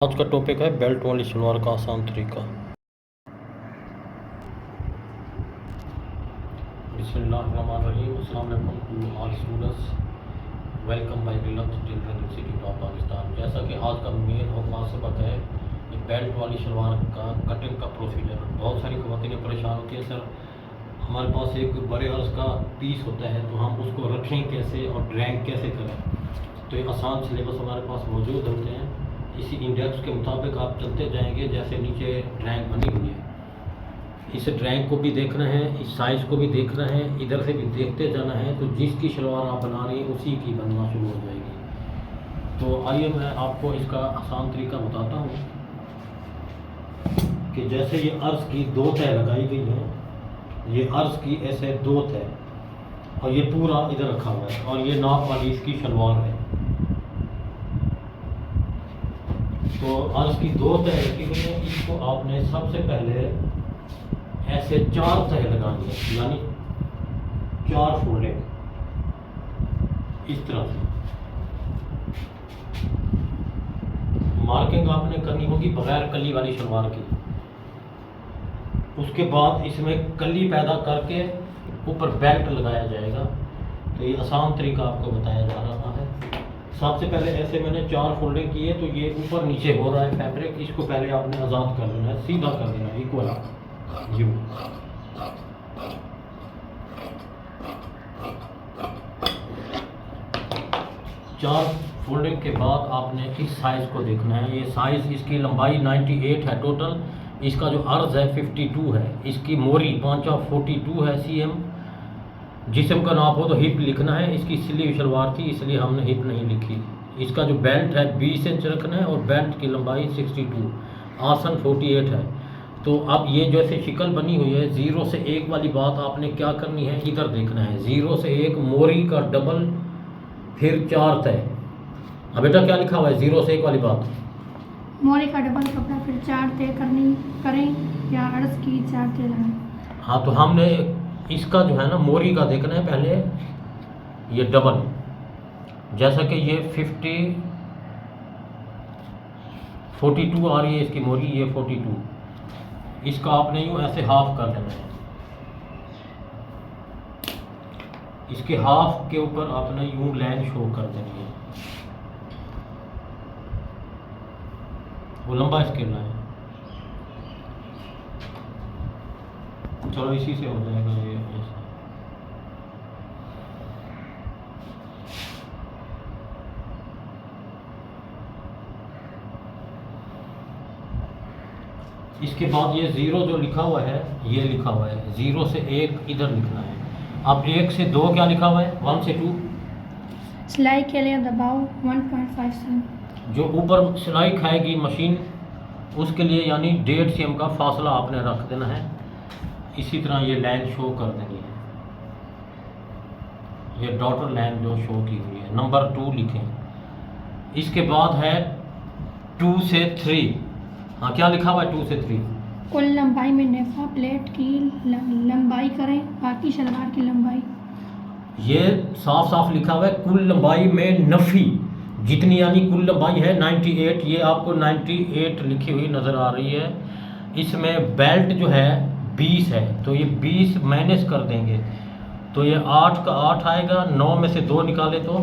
आज का टॉपिक है बेल्ट वाली सलवार का आसान तरीका। बिस्मिल्लाहिर्रहमानिर्रहीम। अस्सलाम वालेकुम to all students, welcome by relax tailoring institute of Pakistan. जैसा कि आज का मेन और खास सबक है कि बेल्ट वाली सलवार का कटिंग का प्रोसीजर। बहुत सारी ख़वातीनें परेशान होती है, सर हमारे पास एक बड़े अर्ज का पीस होता है तो हम उसको रखें कैसे और ड्रैग कैसे करें। तो ये आसान सिलेबस हमारे पास मौजूद होते हैं। इसी इंडेक्स के मुताबिक आप चलते जाएंगे। जैसे नीचे ड्रैंक बनी हुई है, इस ड्रैंक को भी देखना है, इस साइज़ को भी देखना है, इधर से भी देखते जाना है। तो जिसकी शलवार आप बना रही हैं उसी की बनना शुरू हो जाएगी। तो आइए मैं आपको इसका आसान तरीका बताता हूँ कि जैसे ये अर्ज़ की दो तय लगाई गई हैं, ये अर्ज़ की ऐसे दो तय और ये पूरा इधर रखा हुआ है और ये नाप वाली इसकी शलवार है। तो अर्ज़ की दो तय रखी हुई है, इसको आपने सबसे पहले ऐसे चार तय लगानी है, यानी चार फोल्डिंग इस तरह से। मार्किंग आपने करनी होगी बगैर कली वाली शलवार की। उसके बाद इसमें कली पैदा करके ऊपर बेल्ट लगाया जाएगा। तो ये आसान तरीका आपको बताया जा रहा है। सबसे पहले ऐसे मैंने चार फोल्डिंग की है, तो ये ऊपर नीचे हो रहा है फैब्रिक। इसको पहले आपने आज़ाद कर देना है, सीधा कर देना है, इक्वल यू। चार फोल्डिंग के बाद आपने इस साइज़ को देखना है। ये साइज़, इसकी लंबाई 98 है टोटल। इसका जो अर्ज़ है 52 है। इसकी मोरी 5/42 है cm। जिस्म का नाप हो तो हिप लिखना है। इसकी सिली हुई शलवार थी इसलिए हमने हिप नहीं लिखी। इसका जो बेल्ट है 20 इंच रखना है और बेल्ट की लंबाई 62, आसन 48 है। तो अब ये जैसे शिकल बनी हुई है, 0 से 1 वाली बात आपने क्या करनी है, इधर देखना है। 0 से 1 मोरी का डबल, फिर 4 तय। अब बेटा क्या लिखा हुआ है 0 से 1 वाली बात? मोरी का डबल कपड़ा, फिर 4 तय करें या अर्ज की 4 तय लगाएं। हाँ, तो हमने इसका जो है ना मोरी का देखना है पहले, ये डबल। जैसा कि ये 42 आ रही है इसकी मोरी, ये 42। इसका आपने यूँ ऐसे हाफ कर देना है। इसके हाफ के ऊपर आपने यूँ लाइन शो कर देनी है। वो लंबा स्केल है, चलो इसी से हो जाएगा ये ऐसा। इसके बाद ये 0 जो लिखा हुआ है, ये लिखा हुआ है 0 से 1 इधर लिखना है। अब 1 से 2 क्या लिखा हुआ है, 1 से 2 सिलाई के लिए दबाव 1.5 cm। जो ऊपर सिलाई खाएगी मशीन उसके लिए यानी 1.5 cm का फासला आपने रख देना है। इसी तरह ये लाइन शो कर देनी है, ये डॉटर लाइन जो शो की हुई है, नंबर 2 लिखें। इसके बाद है 2 से 3। हाँ, क्या लिखा हुआ है 2 से 3? कुल लंबाई में नेफा प्लेट की लंबाई करें, बाकी शलवार की लंबाई। ये साफ साफ लिखा हुआ है कुल लंबाई में नफ़ी जितनी, यानी कुल लंबाई है 98। ये आपको 98 लिखी हुई नज़र आ रही है। इसमें बेल्ट जो है 20 है, तो ये 20 माइनस कर देंगे तो ये 8 का 8 आएगा। 9 में से 2 निकाले तो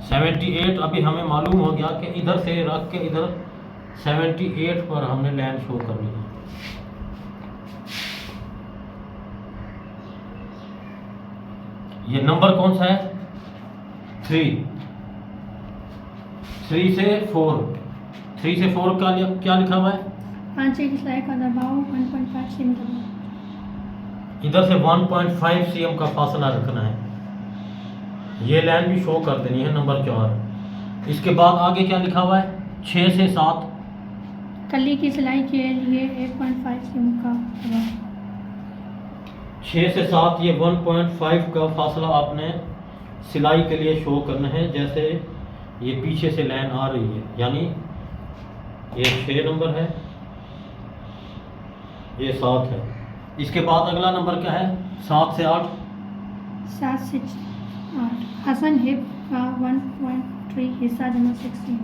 78। अभी हमें मालूम हो गया कि इधर से रख के इधर 78 पर हमने लाइन शो करनी है। ये नंबर कौन सा है, 3 से 4। 3 से 4 का क्या लिखा हुआ है, 5 की सिलाई का दबाव 1.5 cm दबाव। इधर से 1.5 cm का फासला रखना है। ये लाइन भी शो कर देनी है, नंबर 4। इसके बाद आगे क्या लिखा हुआ है, 6 से 7 कली की सिलाई के लिए 1.5 cm का दबाव। 6 से 7 ये 1.5 का फासला आपने सिलाई के लिए शो करना है। जैसे ये पीछे से लाइन आ रही है, यानी ये 6 नंबर है, ये 7 है। इसके बाद अगला नंबर क्या है, 7 से 8। 7 से 8 हसन हिप का 1.3 हिस्सा जमा 6 cm।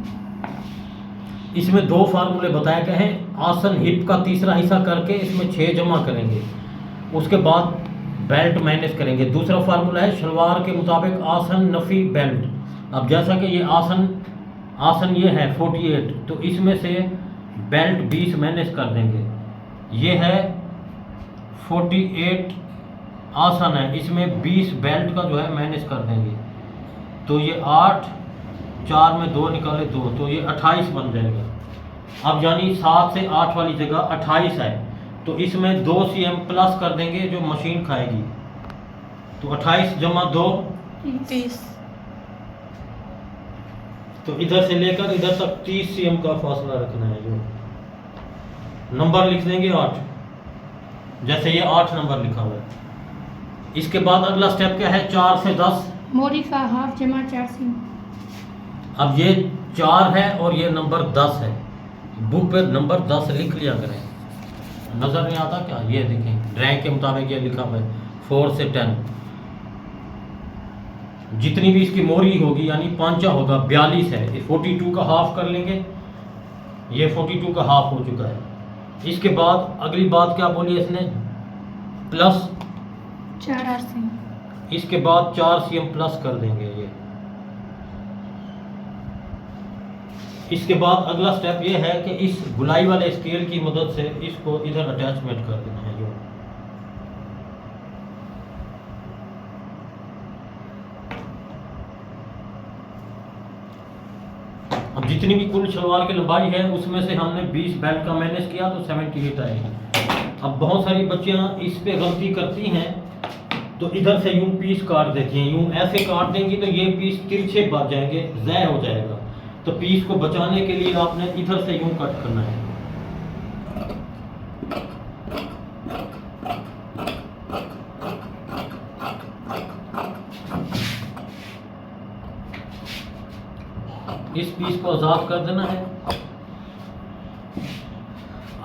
इसमें 2 फार्मूले बताए गए हैं। आसन हिप का तीसरा हिस्सा करके इसमें 6 जमा करेंगे, उसके बाद बेल्ट माइनस करेंगे। दूसरा फार्मूला है शलवार के मुताबिक आसन नफी बेल्ट। अब जैसा कि ये आसन ये है 48, तो इसमें से बेल्ट 20 माइनस कर देंगे। ये है 48 आसन है, इसमें 20 बेल्ट का जो है माइनस कर देंगे, तो ये 8, 4 में 2 निकाले 2, तो ये 28 बन जाएगा। अब यानी 7 से 8 वाली जगह 28 है, तो इसमें 2 cm प्लस कर देंगे जो मशीन खाएगी, तो 28 जमा 2 30। तो इधर से लेकर इधर तक 30 cm का फासला रखना है। जो नंबर लिख देंगे 8, जैसे ये 8 नंबर लिखा हुआ है। इसके बाद अगला स्टेप क्या है, 4 से 10 मोरी का हाफ जमा 4 cm। अब ये 4 है और ये नंबर 10 है, बुक पे नंबर 10 लिख लिया करें, नज़र नहीं आता क्या? ये देखें ड्राइंग के मुताबिक ये लिखा हुआ है 4 से 10। जितनी भी इसकी मोरी होगी यानी पांचा होगा 42 है, ये 42 का हाफ कर लेंगे, ये 42 का हाफ हो चुका है। इसके बाद अगली बात क्या बोली इसने, प्लस 4 cm। इसके बाद 4 cm प्लस कर देंगे ये। इसके बाद अगला स्टेप ये है कि इस गुलाई वाले स्केल की मदद से इसको इधर अटैचमेंट कर देना है। जो अब जितनी भी कुल शलवार की लंबाई है उसमें से हमने 20 बेल्ट का माइनस किया तो 78 आएगी। अब बहुत सारी बच्चियां इस पे गलती करती हैं, तो इधर से यूं पीस काट देती हैं, यूं ऐसे काट देंगी तो ये पीस तिरछे बच जाएंगे, ज़ाय हो जाएगा। तो पीस को बचाने के लिए आपने इधर से यूं कट करना है। इस पीस को आजाद कर देना है।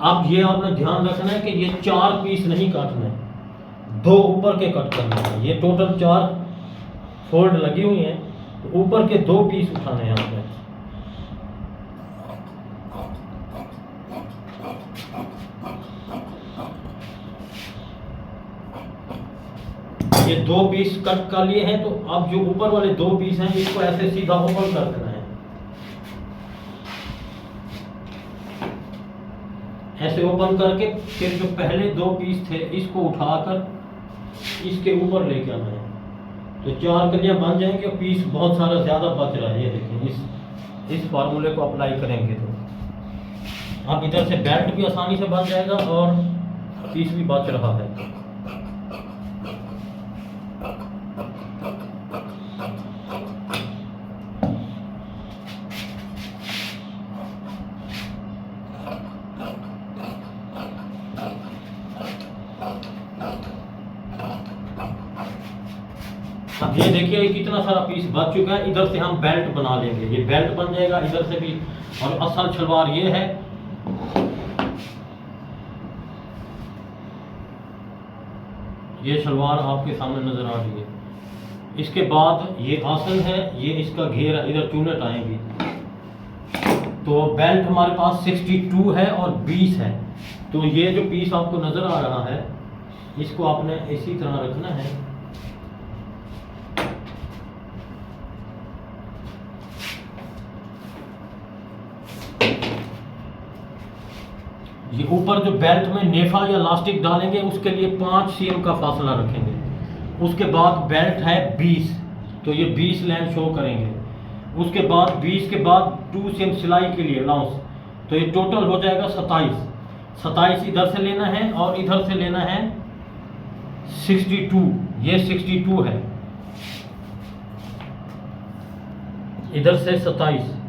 अब ये आपने ध्यान रखना है कि ये 4 पीस नहीं काटना है, 2 ऊपर के कट करना है। ये टोटल 4 फोल्ड लगी हुई हैं, तो ऊपर के 2 पीस उठाने हैं आपने। ये 2 पीस कट कर लिए हैं, तो अब जो ऊपर वाले 2 पीस हैं इसको ऐसे सीधा ओपन कर देना है। ऐसे ओपन करके फिर जो पहले 2 पीस थे इसको उठाकर इसके ऊपर लेके आना है, तो 4 कलियां बन जाएंगे और पीस बहुत सारा ज़्यादा बच रहा है। ये देखें, इस फार्मूले को अप्लाई करेंगे तो अब इधर से बेल्ट भी आसानी से बन जाएगा और पीस भी बच रहा है। अब ये देखिए कितना सारा पीस बच चुका है। इधर से हम बेल्ट बना लेंगे, ये बेल्ट बन जाएगा इधर से भी। और असल शलवार ये है, ये शलवार आपके सामने नजर आ रही है। इसके बाद ये आसन है, ये इसका घेरा, इधर चूनट आएंगी। तो बेल्ट हमारे पास 62 है और 20 है, तो ये जो पीस आपको नजर आ रहा है इसको आपने इसी तरह रखना है। ये ऊपर जो बेल्ट में नेफा या लास्टिक डालेंगे उसके लिए 5 cm का फासला रखेंगे। उसके बाद बेल्ट है 20, तो ये 20 लाइन शो करेंगे। उसके बाद 20 के बाद 2 cm सिलाई के लिए अलाउंस, तो ये टोटल हो जाएगा 27 इधर से लेना है और इधर से लेना है 62। ये 62 है, इधर से 27।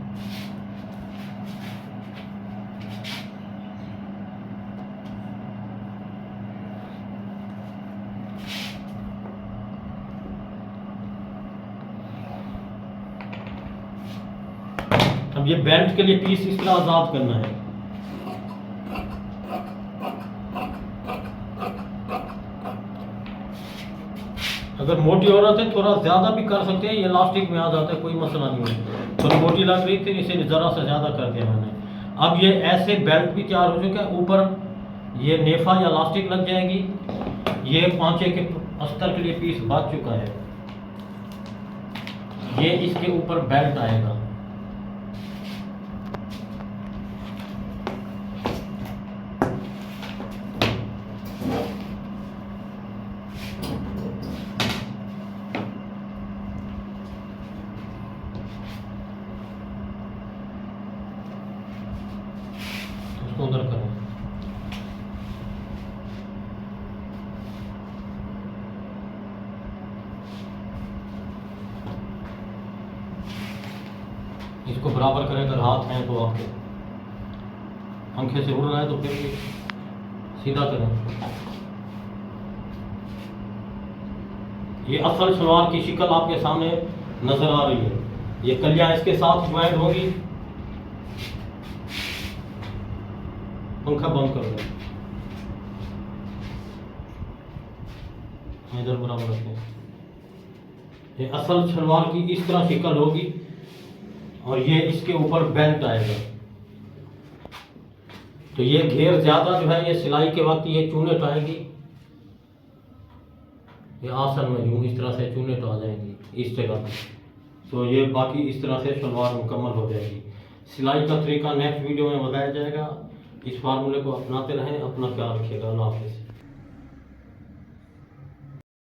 अब ये बेल्ट के लिए पीस इस तरह आजाद करना है। अगर मोटी औरत है थोड़ा ज्यादा भी कर सकते हैं, ये इलास्टिक में आ जाता है, कोई मसला नहीं है। थोड़ी मोटी लग रही थी इसीलिए जरा सा ज्यादा कर दिया मैंने। अब ये ऐसे बेल्ट भी तैयार हो चुका है। ऊपर ये नेफा या इलास्टिक लग जाएगी। ये पांचे के अस्तर के लिए पीस बच चुका है। ये इसके ऊपर बेल्ट आएगा। उसको उधर करें। इसको बराबर करें। अगर हाथ हैं तो आपके पंखे से उड़ रहा है तो फिर भी सीधा करें। ये असल सलवार की शिकल आपके सामने नजर आ रही है। ये कलियां इसके साथ ज्वाइंट होगी। पंखा बंद कर दो। इधर बराबर रखें। ये असल सलवार की इस तरह शिकल होगी और ये इसके ऊपर बेल्ट आएगा। तो ये घेर ज्यादा जो है ये सिलाई के वक्त ये चूनेट आएगी। ये आसन में यूं इस तरह से चूनेट आ जाएंगी इस जगह पे। तो ये बाकी इस तरह से सलवार मुकम्मल हो जाएगी। सिलाई का तरीका नेक्स्ट वीडियो में बताया जाएगा। इस फार्मूले को अपनाते रहें। अपना ख्याल रखिएगा। अल्लाह हाफिज़।